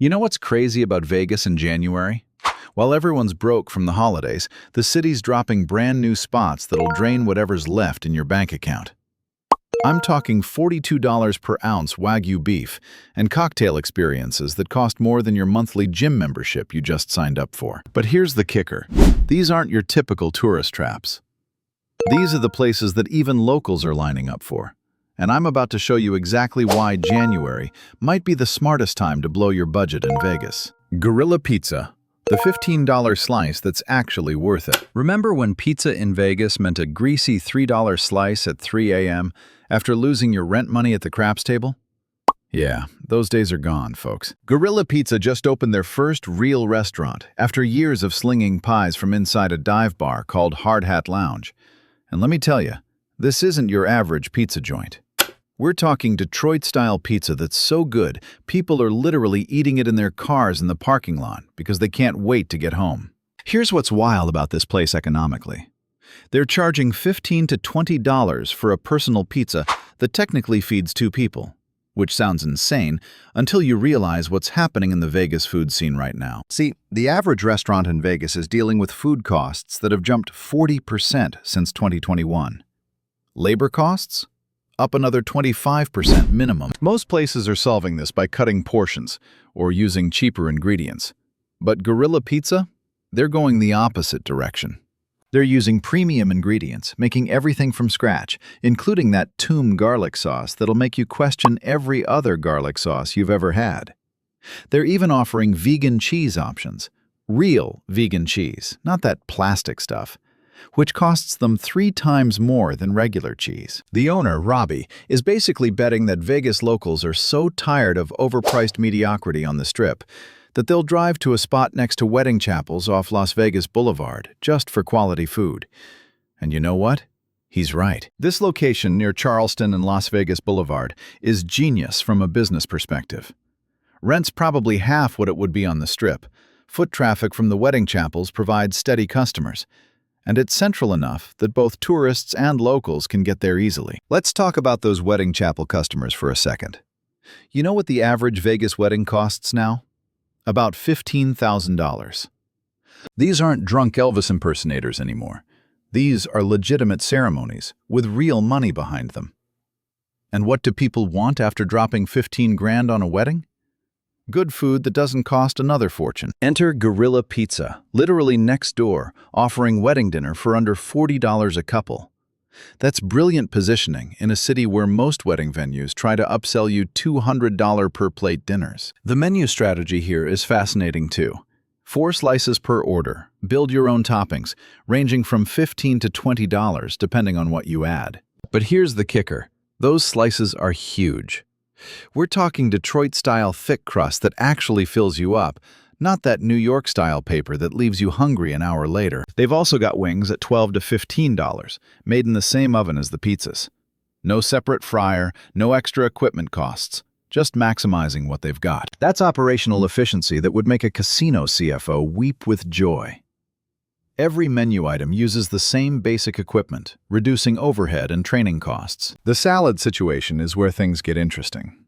You know what's crazy about Vegas in January? While everyone's broke from the holidays, the city's dropping brand new spots that'll drain whatever's left in your bank account. I'm talking $42 per ounce Wagyu beef and cocktail experiences that cost more than your monthly gym membership you just signed up for. But here's the kicker. These aren't your typical tourist traps. These are the places that even locals are lining up for. And I'm about to show you exactly why January might be the smartest time to blow your budget in Vegas. Guerilla Pizza, the $15 slice that's actually worth it. Remember when pizza in Vegas meant a greasy $3 slice at 3 a.m. after losing your rent money at the craps table? Yeah, those days are gone, folks. Guerilla Pizza just opened their first real restaurant after years of slinging pies from inside a dive bar called Hard Hat Lounge. And let me tell you, this isn't your average pizza joint. We're talking Detroit-style pizza that's so good, people are literally eating it in their cars in the parking lot because they can't wait to get home. Here's what's wild about this place economically. They're charging $15 to $20 for a personal pizza that technically feeds 2 people, which sounds insane until you realize what's happening in the Vegas food scene right now. See, the average restaurant in Vegas is dealing with food costs that have jumped 40% since 2021. Labor costs? Up another 25% minimum. Most places are solving this by cutting portions or using cheaper ingredients. But Guerilla Pizza? They're going the opposite direction. They're using premium ingredients, making everything from scratch, including that tomb garlic sauce that'll make you question every other garlic sauce you've ever had. They're even offering vegan cheese options. Real vegan cheese, not that plastic stuff, which costs them 3 times more than regular cheese. The owner, Robbie, is basically betting that Vegas locals are so tired of overpriced mediocrity on the Strip that they'll drive to a spot next to wedding chapels off Las Vegas Boulevard just for quality food. And you know what? He's right. This location near Charleston and Las Vegas Boulevard is genius from a business perspective. Rent's probably half what it would be on the Strip. Foot traffic from the wedding chapels provides steady customers. And it's central enough that both tourists and locals can get there easily. Let's talk about those wedding chapel customers for a second. You know what the average Vegas wedding costs now? About $15,000. These aren't drunk Elvis impersonators anymore. These are legitimate ceremonies with real money behind them. And what do people want after dropping 15 grand on a wedding? Good food that doesn't cost another fortune. Enter Guerilla Pizza, literally next door, offering wedding dinner for under $40 a couple. That's brilliant positioning in a city where most wedding venues try to upsell you $200 per plate dinners. The menu strategy here is fascinating too. 4 slices per order, build your own toppings, ranging from $15 to $20 depending on what you add. But here's the kicker. Those slices are huge. We're talking Detroit-style thick crust that actually fills you up, not that New York-style paper that leaves you hungry an hour later. They've also got wings at $12 to $15, made in the same oven as the pizzas. No separate fryer, no extra equipment costs, just maximizing what they've got. That's operational efficiency that would make a casino CFO weep with joy. Every menu item uses the same basic equipment, reducing overhead and training costs. The salad situation is where things get interesting.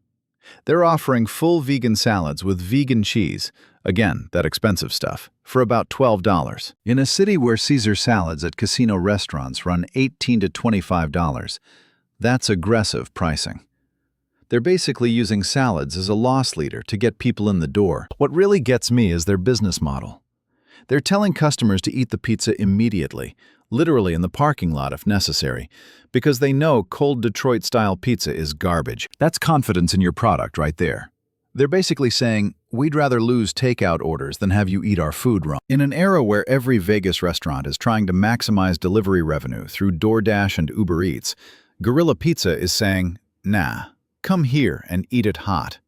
They're offering full vegan salads with vegan cheese, again, that expensive stuff, for about $12. In a city where Caesar salads at casino restaurants run $18 to $25, that's aggressive pricing. They're basically using salads as a loss leader to get people in the door. What really gets me is their business model. They're telling customers to eat the pizza immediately, literally in the parking lot if necessary, because they know cold Detroit-style pizza is garbage. That's confidence in your product right there. They're basically saying, we'd rather lose takeout orders than have you eat our food wrong. In an era where every Vegas restaurant is trying to maximize delivery revenue through DoorDash and Uber Eats, Guerilla Pizza is saying, nah, come here and eat it hot.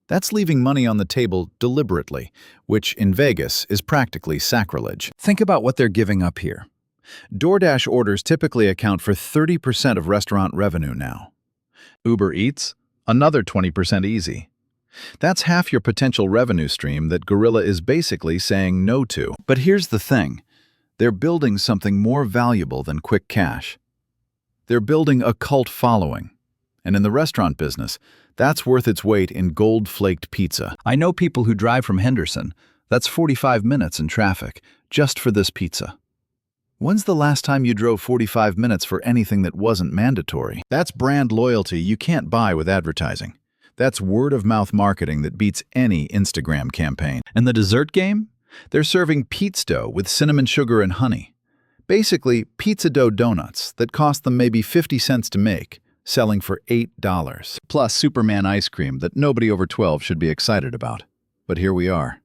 That's leaving money on the table deliberately, which in Vegas is practically sacrilege. Think about what they're giving up here. DoorDash orders typically account for 30% of restaurant revenue now. Uber Eats? Another 20% easy. That's half your potential revenue stream that Guerilla is basically saying no to. But here's the thing. They're building something more valuable than quick cash. They're building a cult following. And in the restaurant business, That's worth its weight in gold-flaked pizza. I know people who drive from Henderson. That's 45 minutes in traffic, just for this pizza. When's the last time you drove 45 minutes for anything that wasn't mandatory? That's brand loyalty you can't buy with advertising. That's word-of-mouth marketing that beats any Instagram campaign. And the dessert game? They're serving pizza dough with cinnamon sugar and honey. Basically, pizza dough donuts that cost them maybe 50 cents to make, selling for $8. Plus Superman ice cream that nobody over 12 should be excited about. But here we are.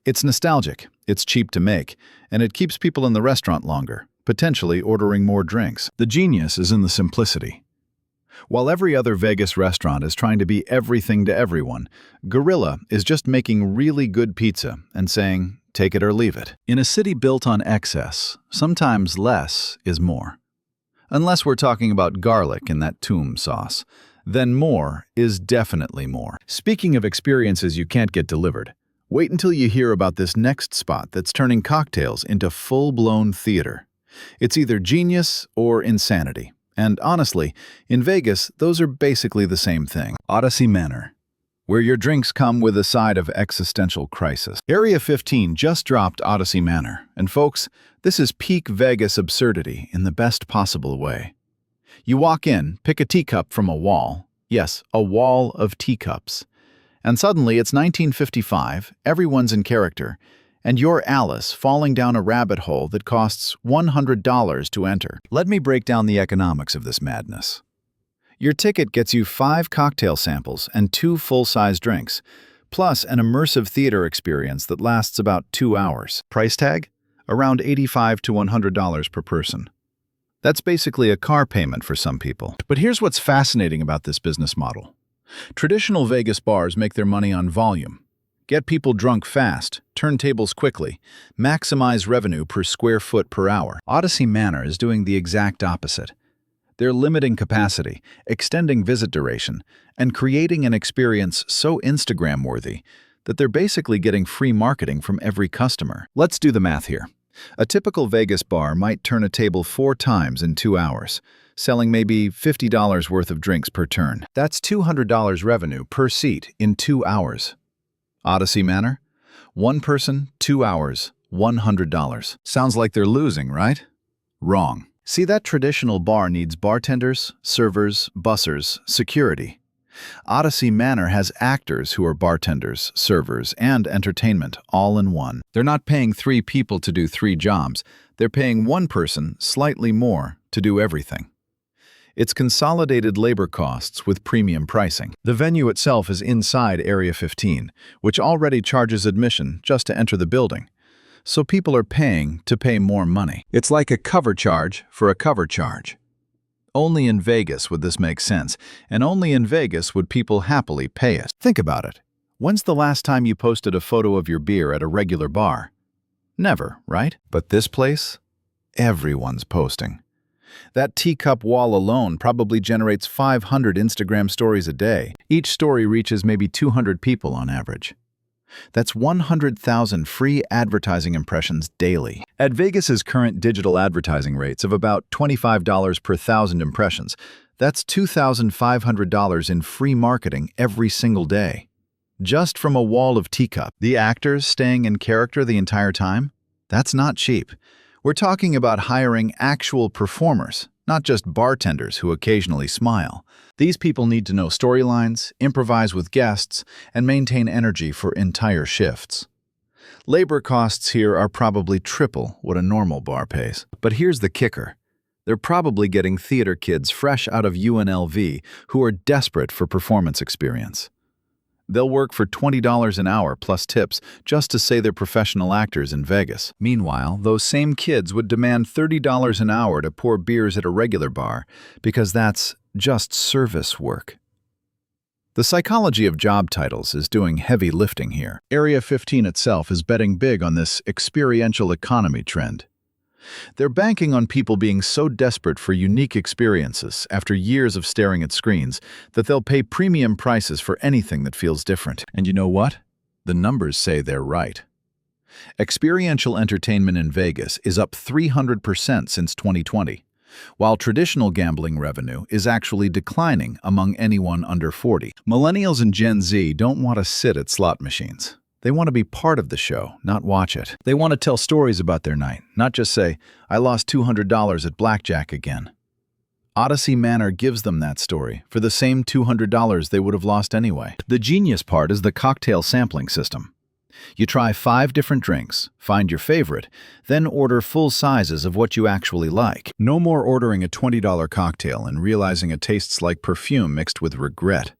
It's nostalgic, it's cheap to make, and it keeps people in the restaurant longer, potentially ordering more drinks. The genius is in the simplicity. While every other Vegas restaurant is trying to be everything to everyone, Guerilla is just making really good pizza and saying, take it or leave it. In a city built on excess, sometimes less is more. Unless we're talking about garlic in that tomb sauce, then more is definitely more. Speaking of experiences you can't get delivered, wait until you hear about this next spot that's turning cocktails into full-blown theater. It's either genius or insanity. And honestly, in Vegas, those are basically the same thing. Odyssey Manor, where your drinks come with a side of existential crisis. Area 15 just dropped Odyssey Manor, and folks, this is peak Vegas absurdity in the best possible way. You walk in, pick a teacup from a wall. Yes, a wall of teacups. And suddenly it's 1955, everyone's in character, and you're Alice falling down a rabbit hole that costs $100 to enter. Let me break down the economics of this madness. Your ticket gets you 5 cocktail samples and 2 full-size drinks, plus an immersive theater experience that lasts about 2 hours. Price tag? Around $85 to $100 per person. That's basically a car payment for some people. But here's what's fascinating about this business model. Traditional Vegas bars make their money on volume. Get people drunk fast, turn tables quickly, maximize revenue per square foot per hour. Odyssey Manor is doing the exact opposite. They're limiting capacity, extending visit duration, and creating an experience so Instagram-worthy that they're basically getting free marketing from every customer. Let's do the math here. A typical Vegas bar might turn a table 4 times in 2 hours, selling maybe $50 worth of drinks per turn. That's $200 revenue per seat in 2 hours. Odyssey Manor? 1 person, 2 hours, $100. Sounds like they're losing, right? Wrong. See, that traditional bar needs bartenders, servers, bussers, security. Odyssey Manor has actors who are bartenders, servers, and entertainment all in one. They're not paying 3 people to do 3 jobs. They're paying 1 person slightly more to do everything. It's consolidated labor costs with premium pricing. The venue itself is inside Area 15, which already charges admission just to enter the building. So people are paying to pay more money. It's like a cover charge for a cover charge. Only in Vegas would this make sense, and only in Vegas would people happily pay it. Think about it. When's the last time you posted a photo of your beer at a regular bar? Never, right? But this place? Everyone's posting. That teacup wall alone probably generates 500 Instagram stories a day. Each story reaches maybe 200 people on average. That's 100,000 free advertising impressions daily. At Vegas's current digital advertising rates of about $25 per 1,000 impressions, that's $2,500 in free marketing every single day. Just from a wall of teacup. The actors staying in character the entire time? That's not cheap. We're talking about hiring actual performers, not just bartenders who occasionally smile. These people need to know storylines, improvise with guests, and maintain energy for entire shifts. Labor costs here are probably triple what a normal bar pays. But here's the kicker. They're probably getting theater kids fresh out of UNLV who are desperate for performance experience. They'll work for $20 an hour plus tips just to say they're professional actors in Vegas. Meanwhile, those same kids would demand $30 an hour to pour beers at a regular bar because that's just service work. The psychology of job titles is doing heavy lifting here. Area 15 itself is betting big on this experiential economy trend. They're banking on people being so desperate for unique experiences after years of staring at screens that they'll pay premium prices for anything that feels different. And you know what? The numbers say they're right. Experiential entertainment in Vegas is up 300% since 2020. while traditional gambling revenue is actually declining among anyone under 40. Millennials and Gen Z don't want to sit at slot machines. They want to be part of the show, not watch it. They want to tell stories about their night, not just say, "I lost $200 at blackjack again." Odyssey Manor gives them that story for the same $200 they would have lost anyway. The genius part is the cocktail sampling system. You try 5 different drinks, find your favorite, then order full sizes of what you actually like. No more ordering a $20 cocktail and realizing it tastes like perfume mixed with regret.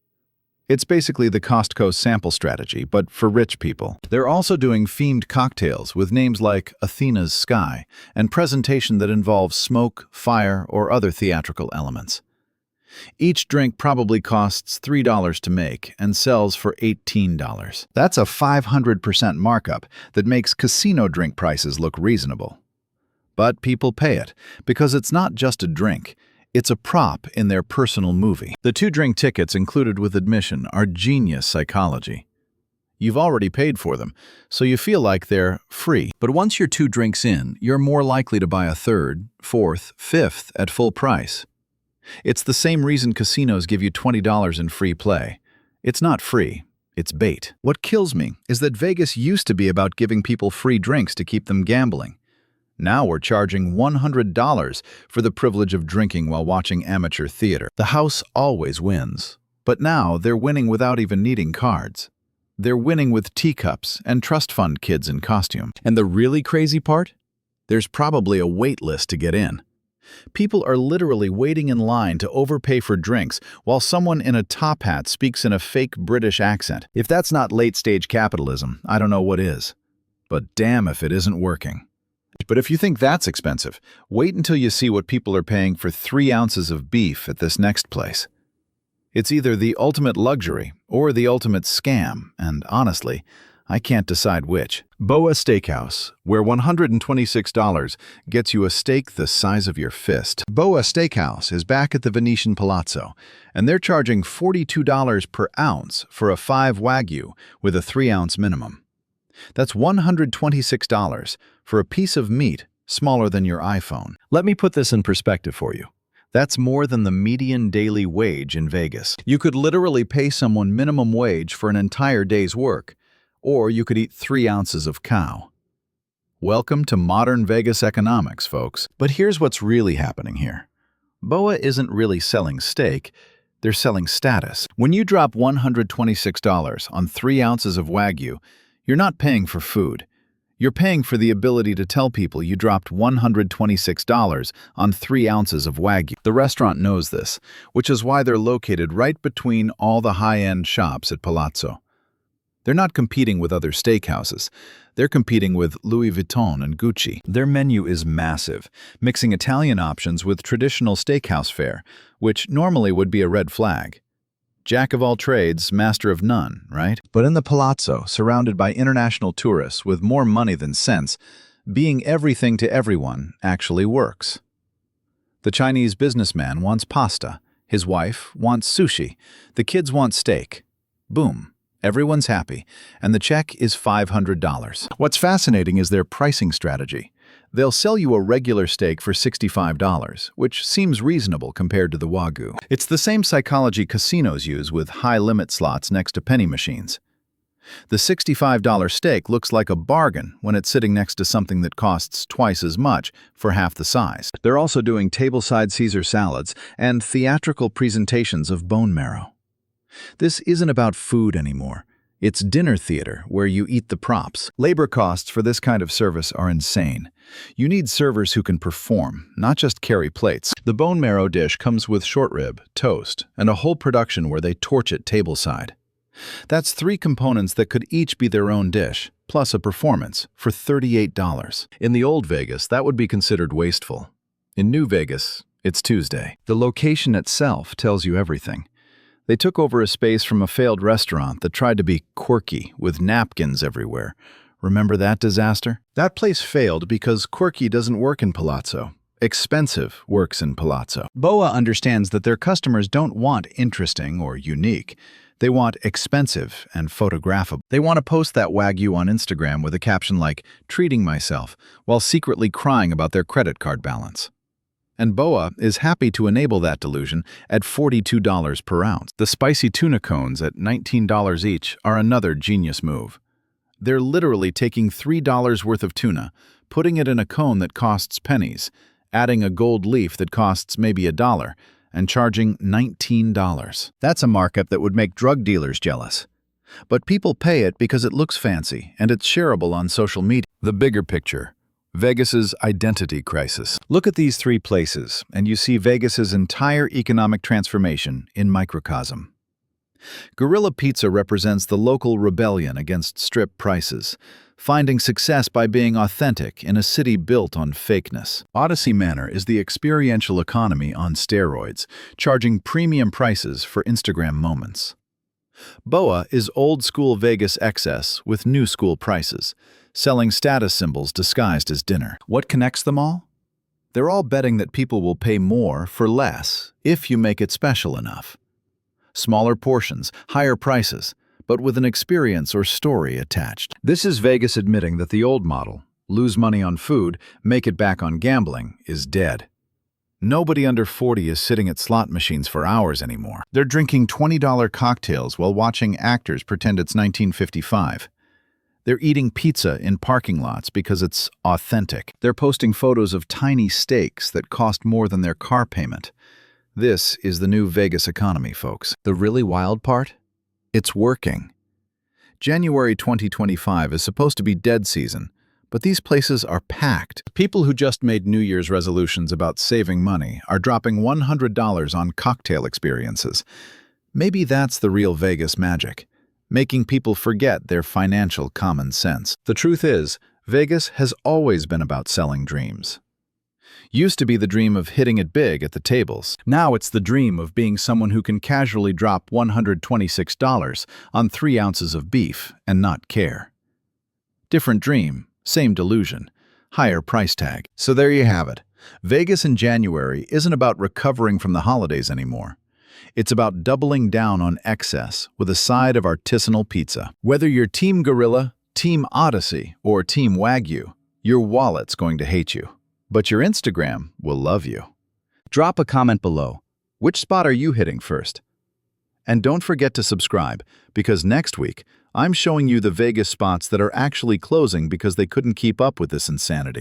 It's basically the Costco sample strategy, but for rich people. They're also doing themed cocktails with names like Athena's Sky and presentation that involves smoke, fire, or other theatrical elements. Each drink probably costs $3 to make and sells for $18. That's a 500% markup that makes casino drink prices look reasonable. But people pay it because it's not just a drink. It's a prop in their personal movie. The 2-drink tickets included with admission are genius psychology. You've already paid for them, so you feel like they're free. But once you're 2 drinks in, you're more likely to buy a 3rd, 4th, 5th at full price. It's the same reason casinos give you $20 in free play. It's not free, it's bait. What kills me is that Vegas used to be about giving people free drinks to keep them gambling. Now we're charging $100 for the privilege of drinking while watching amateur theater. The house always wins, but now they're winning without even needing cards. They're winning with teacups and trust fund kids in costume. And the really crazy part? There's probably a wait list to get in. People are literally waiting in line to overpay for drinks while someone in a top hat speaks in a fake British accent. If that's not late-stage capitalism, I don't know what is. But damn if it isn't working. But if you think that's expensive, wait until you see what people are paying for 3 ounces of beef at this next place. It's either the ultimate luxury or the ultimate scam, and honestly, I can't decide which. Boa Steakhouse, where $126 gets you a steak the size of your fist. Boa Steakhouse is back at the Venetian Palazzo, and they're charging $42 per ounce for a 5 Wagyu with a 3-ounce minimum. That's $126 for a piece of meat smaller than your iPhone. Let me put this in perspective for you. That's more than the median daily wage in Vegas. You could literally pay someone minimum wage for an entire day's work, or you could eat 3 ounces of cow. Welcome to modern Vegas economics, folks. But here's what's really happening here. Boa isn't really selling steak, they're selling status. When you drop $126 on 3 ounces of Wagyu, you're not paying for food. You're paying for the ability to tell people you dropped $126 on 3 ounces of Wagyu. The restaurant knows this, which is why they're located right between all the high-end shops at Palazzo. They're not competing with other steakhouses. They're competing with Louis Vuitton and Gucci. Their menu is massive, mixing Italian options with traditional steakhouse fare, which normally would be a red flag. Jack of all trades, master of none, right? But in the Palazzo, surrounded by international tourists with more money than sense, being everything to everyone actually works. The Chinese businessman wants pasta. His wife wants sushi. The kids want steak. Boom. Everyone's happy, and the check is $500. What's fascinating is their pricing strategy. They'll sell you a regular steak for $65, which seems reasonable compared to the Wagyu. It's the same psychology casinos use with high-limit slots next to penny machines. The $65 steak looks like a bargain when it's sitting next to something that costs twice as much for half the size. They're also doing tableside Caesar salads and theatrical presentations of bone marrow. This isn't about food anymore. It's dinner theater where you eat the props. Labor costs for this kind of service are insane. You need servers who can perform, not just carry plates. The bone marrow dish comes with short rib, toast, and a whole production where they torch it tableside. That's 3 components that could each be their own dish, plus a performance, for $38. In the old Vegas, that would be considered wasteful. In New Vegas, it's Tuesday. The location itself tells you everything. They took over a space from a failed restaurant that tried to be quirky with napkins everywhere. Remember that disaster? That place failed because quirky doesn't work in Palazzo. Expensive works in Palazzo. Boa understands that their customers don't want interesting or unique. They want expensive and photographable. They want to post that Wagyu on Instagram with a caption like, "treating myself," while secretly crying about their credit card balance. And Boa is happy to enable that delusion at $42 per ounce. The spicy tuna cones at $19 each are another genius move. They're literally taking $3 worth of tuna, putting it in a cone that costs pennies, adding a gold leaf that costs maybe $1, and charging $19. That's a markup that would make drug dealers jealous. But people pay it because it looks fancy and it's shareable on social media. The bigger picture. Vegas's identity crisis. Look at these three places, and you see Vegas's entire economic transformation in microcosm. Guerilla Pizza represents the local rebellion against strip prices, finding success by being authentic in a city built on fakeness. Odyssey Manor is the experiential economy on steroids, charging premium prices for Instagram moments. Boa is old-school Vegas excess with new-school prices, selling status symbols disguised as dinner. What connects them all? They're all betting that people will pay more for less if you make it special enough. Smaller portions, higher prices, but with an experience or story attached. This is Vegas admitting that the old model, lose money on food, make it back on gambling, is dead. Nobody under 40 is sitting at slot machines for hours anymore. They're drinking $20 cocktails while watching actors pretend it's 1955. They're eating pizza in parking lots because it's authentic. They're posting photos of tiny steaks that cost more than their car payment. This is the new Vegas economy, folks. The really wild part? It's working. January 2025 is supposed to be dead season, but these places are packed. People who just made New Year's resolutions about saving money are dropping $100 on cocktail experiences. Maybe that's the real Vegas magic, making people forget their financial common sense. The truth is, Vegas has always been about selling dreams. Used to be the dream of hitting it big at the tables. Now it's the dream of being someone who can casually drop $126 on 3 ounces of beef and not care. Different dream, same delusion, higher price tag. So there you have it. Vegas in January isn't about recovering from the holidays anymore. It's about doubling down on excess with a side of artisanal pizza. Whether you're Team Guerilla, Team Odyssey, or Team Wagyu, your wallet's going to hate you. But your Instagram will love you. Drop a comment below. Which spot are you hitting first? And don't forget to subscribe, because next week, I'm showing you the Vegas spots that are actually closing because they couldn't keep up with this insanity.